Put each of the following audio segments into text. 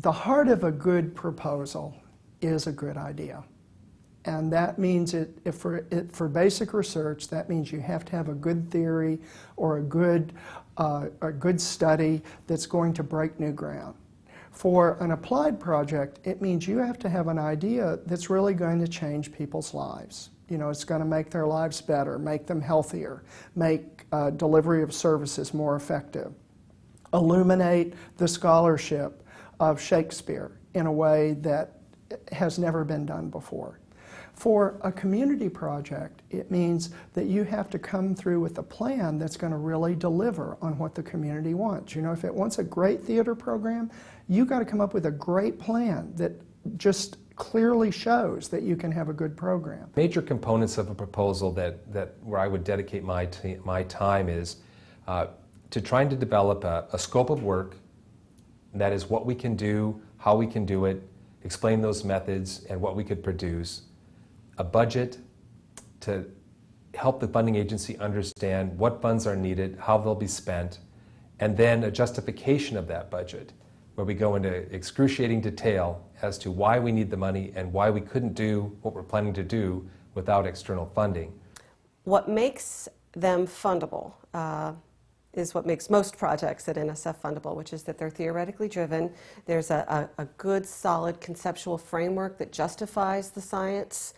The heart of a good proposal is a good idea. And that means for basic research, that means you have to have a good theory or a good study that's going to break new ground. For an applied project, it means you have to have an idea that's really going to change people's lives. You know, it's going to make their lives better, make them healthier, make delivery of services more effective, illuminate the scholarship of Shakespeare in a way that has never been done before. For a community project, it means that you have to come through with a plan that's going to really deliver on what the community wants. You know, if it wants a great theater program, you've got to come up with a great plan that just clearly shows that you can have a good program. Major components of a proposal where I would dedicate my time is to trying to develop a scope of work, that is what we can do, how we can do it, explain those methods and what we could produce, a budget to help the funding agency understand what funds are needed, how they'll be spent, and then a justification of that budget, where we go into excruciating detail as to why we need the money and why we couldn't do what we're planning to do without external funding. What makes them fundable is what makes most projects at NSF fundable, which is that they're theoretically driven. There's a good, solid conceptual framework that justifies the science.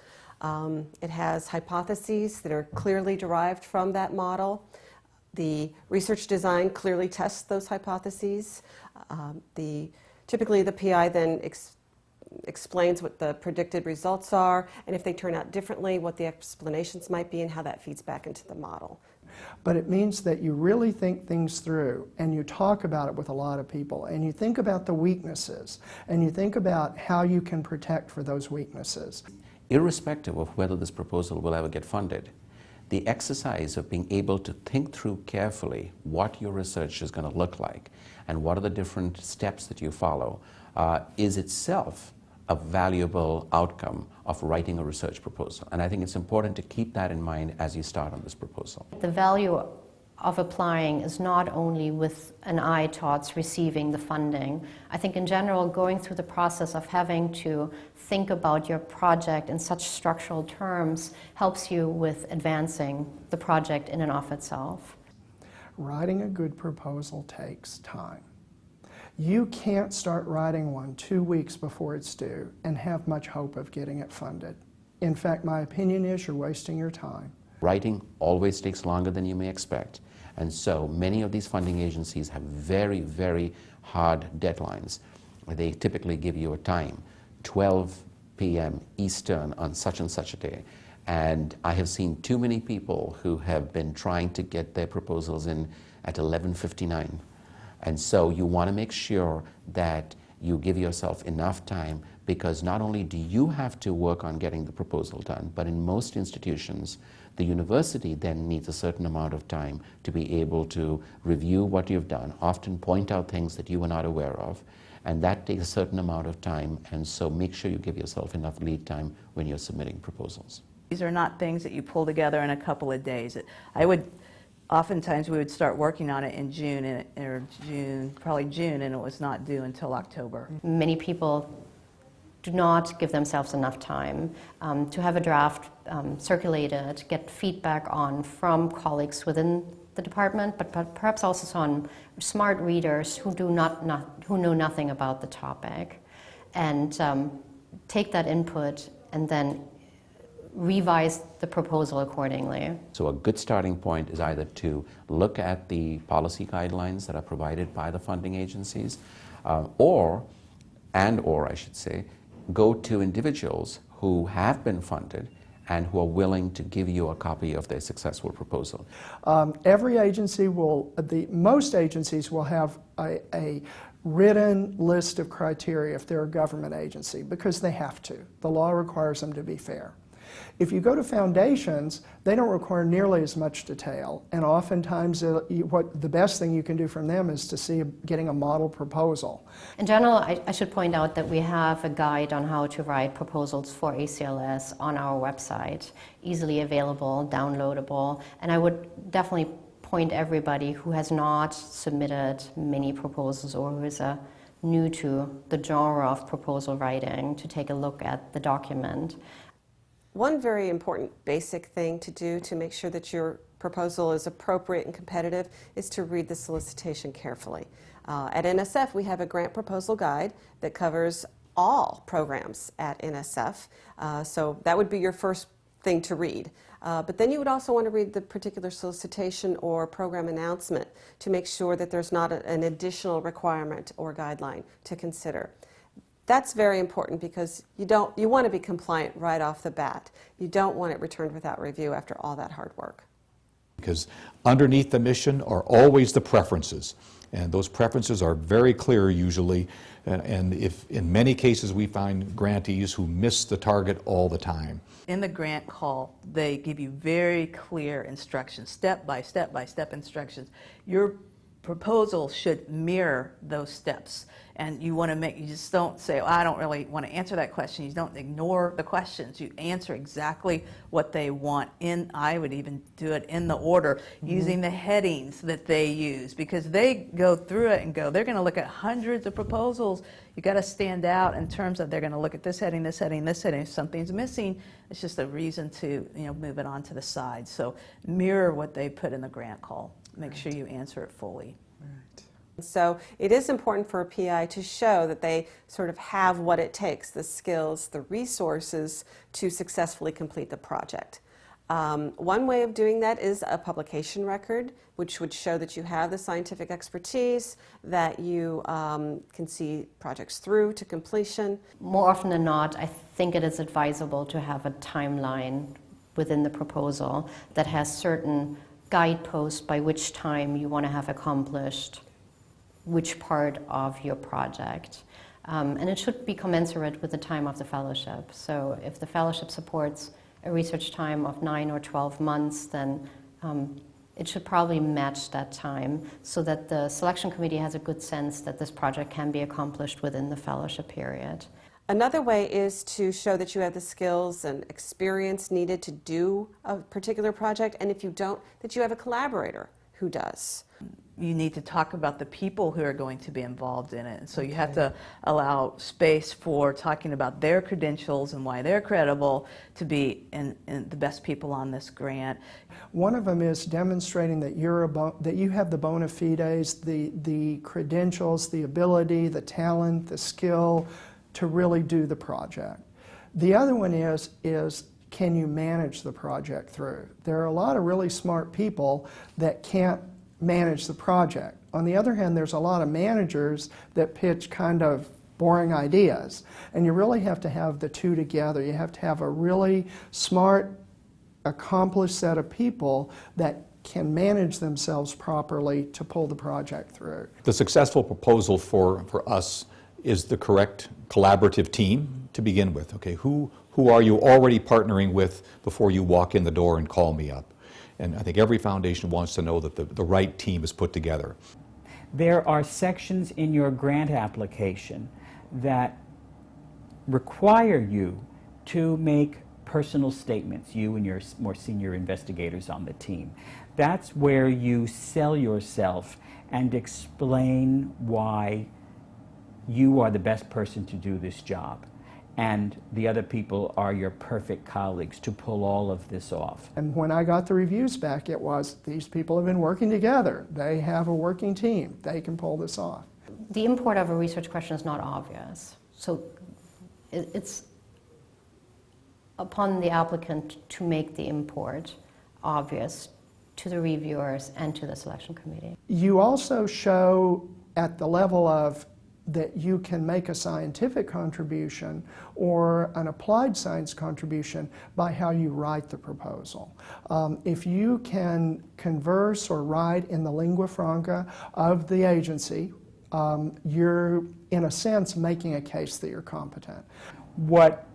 It has hypotheses that are clearly derived from that model. The research design clearly tests those hypotheses. Typically the PI then explains what the predicted results are, and if they turn out differently, what the explanations might be and how that feeds back into the model. But it means that you really think things through and you talk about it with a lot of people and you think about the weaknesses and you think about how you can protect for those weaknesses. Irrespective of whether this proposal will ever get funded, the exercise of being able to think through carefully what your research is going to look like and what are the different steps that you follow is itself a valuable outcome of writing a research proposal. And I think it's important to keep that in mind as you start on this proposal. The value of applying is not only with an eye towards receiving the funding. I think in general, going through the process of having to think about your project in such structural terms helps you with advancing the project in and of itself. Writing a good proposal takes time. You can't start writing one 2 weeks before it's due and have much hope of getting it funded. In fact, my opinion is you're wasting your time. Writing always takes longer than you may expect. And so many of these funding agencies have very, very hard deadlines. They typically give you a time, 12 p.m. Eastern on such and such a day. And I have seen too many people who have been trying to get their proposals in at 11:59. And so you want to make sure that you give yourself enough time, because not only do you have to work on getting the proposal done, but in most institutions, the university then needs a certain amount of time to be able to review what you've done, often point out things that you were not aware of, and that takes a certain amount of time, and so make sure you give yourself enough lead time when you're submitting proposals. These are not things that you pull together in a couple of days. Oftentimes we would start working on it in probably June, and it was not due until October. Many people do not give themselves enough time to have a draft circulated, get feedback on from colleagues within the department, but perhaps also on smart readers who know nothing about the topic, and take that input and then revise the proposal accordingly. So a good starting point is either to look at the policy guidelines that are provided by the funding agencies, or I should say, go to individuals who have been funded and who are willing to give you a copy of their successful proposal. Most agencies will have a written list of criteria if they're a government agency, because they have to. The law requires them to be fair. If you go to foundations, they don't require nearly as much detail, and oftentimes the best thing you can do from them is to see getting a model proposal. In general, I should point out that we have a guide on how to write proposals for ACLS on our website, easily available, downloadable, and I would definitely point everybody who has not submitted many proposals or who is a new to the genre of proposal writing to take a look at the document. One very important basic thing to do to make sure that your proposal is appropriate and competitive is to read the solicitation carefully. At NSF, we have a grant proposal guide that covers all programs at NSF, so that would be your first thing to read. But then you would also want to read the particular solicitation or program announcement to make sure that there's not an additional requirement or guideline to consider. That's very important because you want to be compliant right off the bat. You don't want it returned without review after all that hard work. Because underneath the mission are always the preferences, and those preferences are very clear usually, and if in many cases we find grantees who miss the target all the time. In the grant call, they give you very clear instructions, step by step instructions. Your proposal should mirror those steps. And you just don't say, oh, I don't really want to answer that question. You don't ignore the questions. You answer exactly what they want. I would even do it in the order, using the headings that they use, because they go through it and they're going to look at hundreds of proposals. You got to stand out in terms of they're going to look at this heading, this heading, this heading. If something's missing, it's just a reason to move it on to the side. So mirror what they put in the grant call. Make sure you answer it fully. So it is important for a PI to show that they sort of have what it takes, the skills, the resources to successfully complete the project. One way of doing that is a publication record, which would show that you have the scientific expertise, that you can see projects through to completion. More often than not, I think it is advisable to have a timeline within the proposal that has certain guideposts by which time you want to have accomplished which part of your project. And it should be commensurate with the time of the fellowship. So if the fellowship supports a research time of 9 or 12 months, then it should probably match that time so that the selection committee has a good sense that this project can be accomplished within the fellowship period. Another way is to show that you have the skills and experience needed to do a particular project, and if you don't, that you have a collaborator who does. You need to talk about the people who are going to be involved in it. So you have to allow space for talking about their credentials and why they're credible to be in the best people on this grant. One of them is demonstrating that that you have the bona fides, the credentials, the ability, the talent, the skill to really do the project. The other one is can you manage the project through? There are a lot of really smart people that can't manage the project. On the other hand, there's a lot of managers that pitch kind of boring ideas, and you really have to have the two together. You have to have a really smart, accomplished set of people that can manage themselves properly to pull the project through. The successful proposal for us is the correct collaborative team to begin with. Okay, who are you already partnering with before you walk in the door and call me up? And I think every foundation wants to know that the right team is put together. There are sections in your grant application that require you to make personal statements, you and your more senior investigators on the team. That's where you sell yourself and explain why you are the best person to do this job, and the other people are your perfect colleagues to pull all of this off. And when I got the reviews back, it was, these people have been working together. They have a working team. They can pull this off. The import of a research question is not obvious. So it's upon the applicant to make the import obvious to the reviewers and to the selection committee. You also show at the level of that you can make a scientific contribution or an applied science contribution by how you write the proposal. If you can converse or write in the lingua franca of the agency, you're, in a sense, making a case that you're competent. What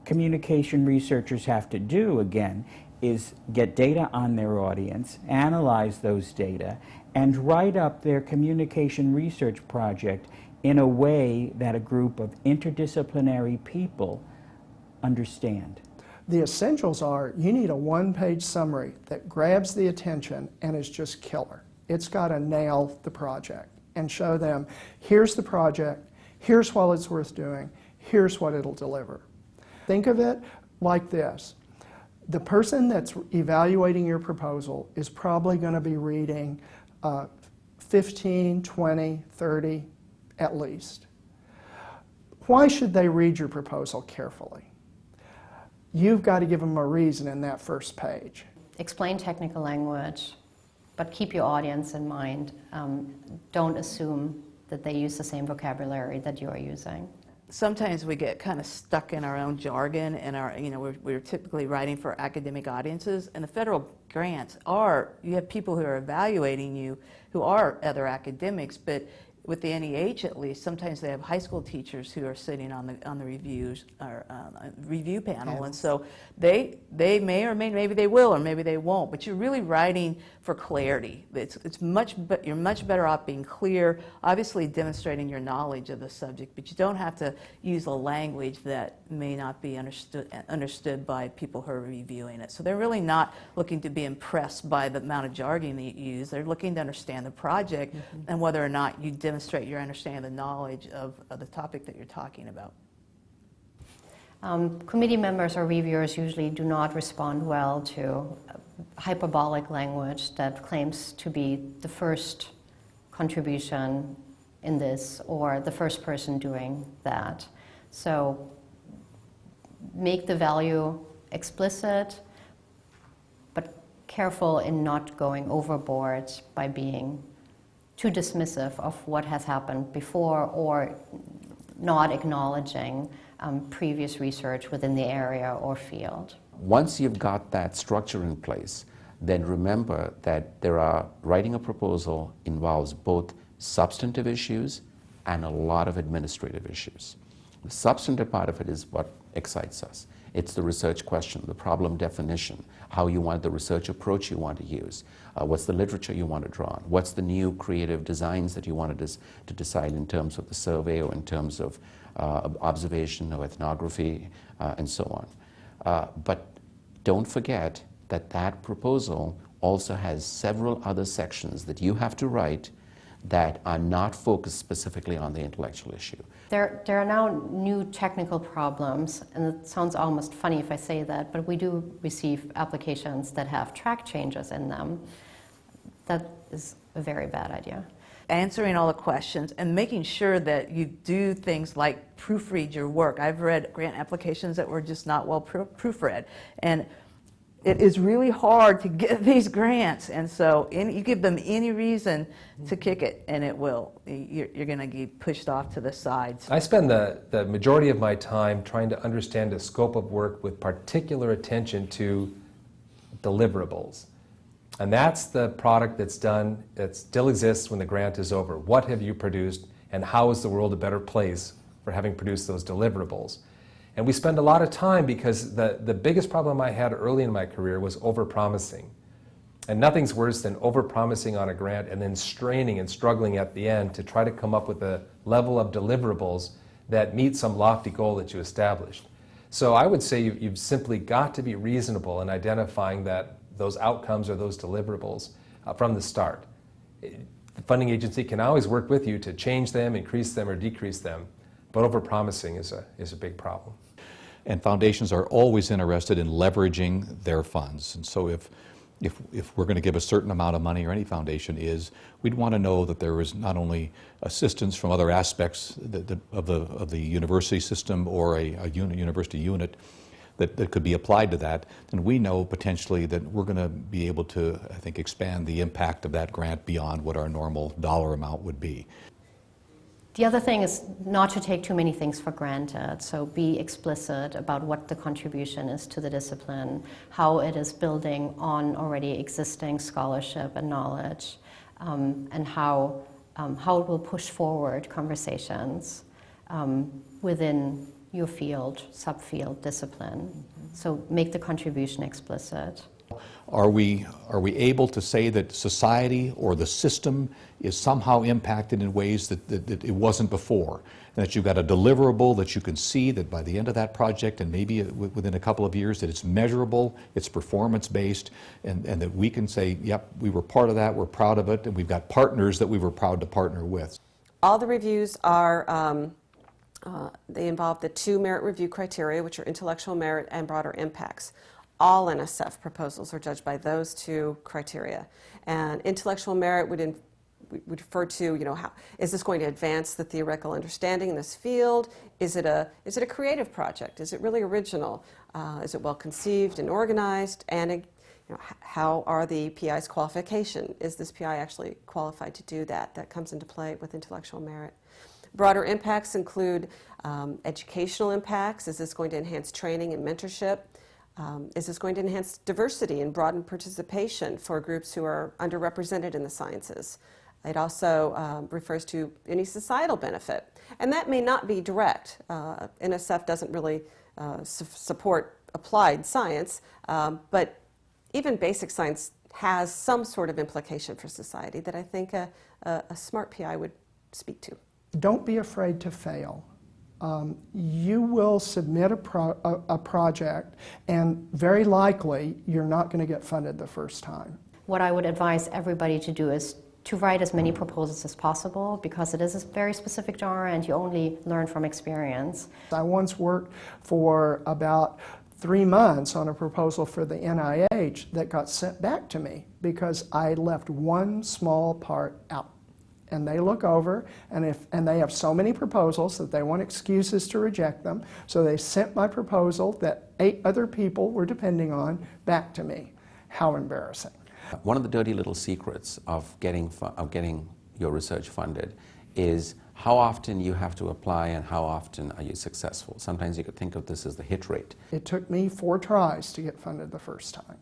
communication researchers have to do, again, is get data on their audience, analyze those data, and write up their communication research project in a way that a group of interdisciplinary people understand. The essentials are, you need a one-page summary that grabs the attention and is just killer. It's got to nail the project. and show them, here's the project, here's what it's worth doing, here's what it'll deliver. Think of it like this. The person that's evaluating your proposal is probably going to be reading 15, 20, 30 at least. Why should they read your proposal carefully? You've got to give them a reason in that first page. Explain technical language, but keep your audience in mind. Don't assume that they use the same vocabulary that you are using. Sometimes we get kind of stuck in our own jargon, and we're typically writing for academic audiences, and the federal grants you have people who are evaluating you who are other academics, but with the NEH at least, sometimes they have high school teachers who are sitting on the reviews or review panel, and so they may or maybe they will or maybe they won't. But you're really writing for clarity. You're much better off being clear, obviously demonstrating your knowledge of the subject, but you don't have to use a language that may not be understood by people who are reviewing it. So they're really not looking to be impressed by the amount of jargon that you use. They're looking to understand the project and whether or not you demonstrate your understanding of the knowledge of the topic that you're talking about. Committee members or reviewers usually do not respond well to hyperbolic language that claims to be the first contribution in this or the first person doing that. So make the value explicit, but careful in not going overboard by being too dismissive of what has happened before or not acknowledging previous research within the area or field. Once you've got that structure in place, then remember that writing a proposal involves both substantive issues and a lot of administrative issues. The substantive part of it is what excites us. It's the research question, the problem definition, how you want the research approach you want to use, what's the literature you want to draw on, what's the new creative designs that you want to decide in terms of the survey or in terms of observation or ethnography and so on. But don't forget that that proposal also has several other sections that you have to write that are not focused specifically on the intellectual issue. There are now new technical problems, and it sounds almost funny if I say that, but we do receive applications that have track changes in them. That is a very bad idea. Answering all the questions and making sure that you do things like proofread your work. I've read grant applications that were just not well proofread, and it is really hard to get these grants, and so you give them any reason to kick it, and it will. You're going to get pushed off to the sides. I spend the majority of my time trying to understand the scope of work with particular attention to deliverables. And that's the product that's done, that still exists when the grant is over. What have you produced, and how is the world a better place for having produced those deliverables? And we spend a lot of time because the biggest problem I had early in my career was overpromising. And nothing's worse than overpromising on a grant and then straining and struggling at the end to try to come up with a level of deliverables that meet some lofty goal that you established. So I would say you've simply got to be reasonable in identifying those outcomes or those deliverables from the start. The funding agency can always work with you to change them, increase them, or decrease them, but overpromising is a big problem. And foundations are always interested in leveraging their funds. And so if we're going to give a certain amount of money, or any foundation is, we'd want to know that there is not only assistance from other aspects of the university system or a university unit that could be applied to that, then we know potentially that we're going to be able to, I think, expand the impact of that grant beyond what our normal dollar amount would be. The other thing is not to take too many things for granted. So be explicit about what the contribution is to the discipline, how it is building on already existing scholarship and knowledge, and how it will push forward conversations within your field, subfield, discipline. So make the contribution explicit. Are we able to say that society or the system is somehow impacted in ways that it wasn't before? And that you've got a deliverable that you can see that by the end of that project and maybe within a couple of years that it's measurable, it's performance-based, and that we can say, yep, we were part of that, we're proud of it, and we've got partners that we were proud to partner with. All the reviews are, they involve the 2 merit review criteria, which are intellectual merit and broader impacts. All NSF proposals are judged by those 2 criteria. And intellectual merit would refer to, how is this going to advance the theoretical understanding in this field? Is it a creative project? Is it really original? Is it well conceived and organized? And how are the PI's qualification? Is this PI actually qualified to do that? That comes into play with intellectual merit. Broader impacts include educational impacts. Is this going to enhance training and mentorship? Is this going to enhance diversity and broaden participation for groups who are underrepresented in the sciences? It also refers to any societal benefit. And that may not be direct. NSF doesn't really support applied science, but even basic science has some sort of implication for society that I think a smart PI would speak to. Don't be afraid to fail. You will submit a project, and very likely you're not going to get funded the first time. What I would advise everybody to do is to write as many proposals as possible, because it is a very specific genre and you only learn from experience. I once worked for about 3 months on a proposal for the NIH that got sent back to me because I left one small part out. And they look over, and they have so many proposals that they want excuses to reject them, so they sent my proposal that 8 other people were depending on back to me. How embarrassing. One of the dirty little secrets of getting your research funded is how often you have to apply and how often are you successful. Sometimes you could think of this as the hit rate. It took me 4 tries to get funded the first time.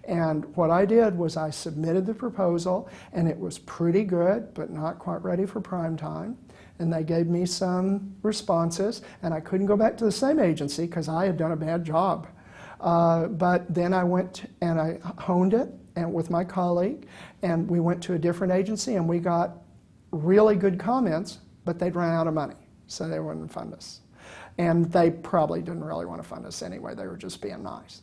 And what I did was I submitted the proposal, and it was pretty good, but not quite ready for prime time. And they gave me some responses, and I couldn't go back to the same agency because I had done a bad job. But then I went and I honed it and with my colleague, and we went to a different agency, and we got really good comments, but they'd run out of money, so they wouldn't fund us. And they probably didn't really want to fund us anyway. They were just being nice.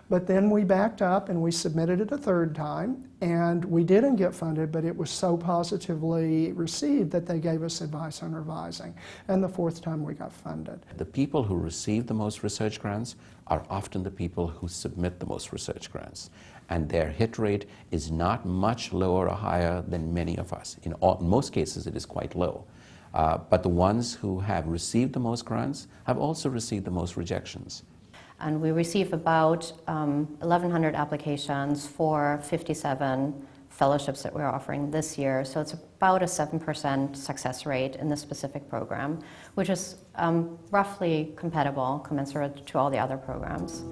But then we backed up and we submitted it a 3rd time, and we didn't get funded, but it was so positively received that they gave us advice on revising. And the 4th time we got funded. The people who receive the most research grants are often the people who submit the most research grants. And their hit rate is not much lower or higher than many of us. In most cases, it is quite low. But the ones who have received the most grants have also received the most rejections. And we receive about 1,100 applications for 57 fellowships that we're offering this year. So it's about a 7% success rate in this specific program, which is roughly commensurate to all the other programs.